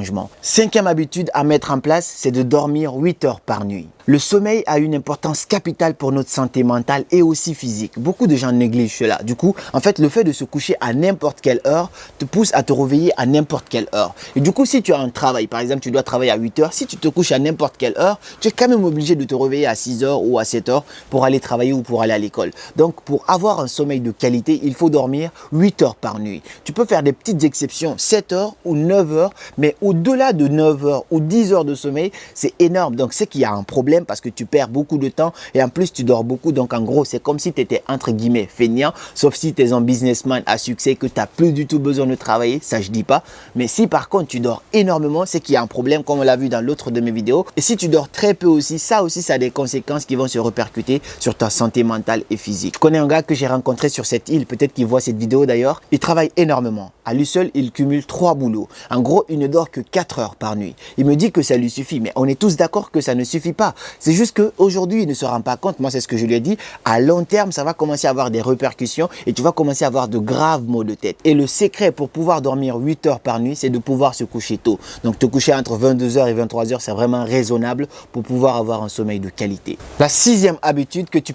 changement. Cinquième habitude à mettre en place, c'est de dormir 8 heures par nuit. Le sommeil a une importance capitale pour notre santé mentale et aussi physique. Beaucoup de gens négligent cela. Du coup, en fait, le fait de se coucher à n'importe quelle heure te pousse à te réveiller à n'importe quelle heure. Et du coup, si tu as un travail, par exemple, tu dois travailler à 8 heures, si tu te couches à n'importe quelle heure, tu es quand même obligé de te réveiller à 6 heures ou à 7 heures pour aller travailler ou pour aller à l'école. Donc, pour avoir un sommeil de qualité, il faut dormir 8 heures par nuit. Tu peux faire des petites exceptions, 7 heures ou 9 heures, mais au-delà de 9 heures ou 10 heures de sommeil, c'est énorme. Donc, c'est qu'il y a un problème parce que tu perds beaucoup de temps et en plus, tu dors beaucoup. Donc, en gros, c'est comme si tu étais entre guillemets feignant, sauf si tu es un businessman à succès, que tu n'as plus du tout besoin de travailler, ça je dis pas. Mais si par contre, tu dors énormément, c'est qu'il y a un problème, comme on l'a vu dans l'autre de mes vidéos. Et si tu dors très peu aussi, ça a des conséquences qui vont se répercuter sur ta santé mentale et physique. Je connais un gars que j'ai rencontré sur cette île, peut-être qu'il voit cette vidéo d'ailleurs. Il travaille énormément. À lui seul, il cumule 3 boulots. En gros, il ne dort que 4 heures par nuit. Il me dit que ça lui suffit, mais on est tous d'accord que ça ne suffit pas. C'est juste qu'aujourd'hui, il ne se rend pas compte. Moi, c'est ce que je lui ai dit. À long terme, ça va commencer à avoir des répercussions et tu vas commencer à avoir de graves maux de tête. Et le secret pour pouvoir dormir 8 heures par nuit, c'est de pouvoir se coucher tôt. Donc, te coucher entre 22 heures et 23 heures, c'est vraiment raisonnable pour pouvoir avoir un sommeil de qualité. La 6e habitude que tu peux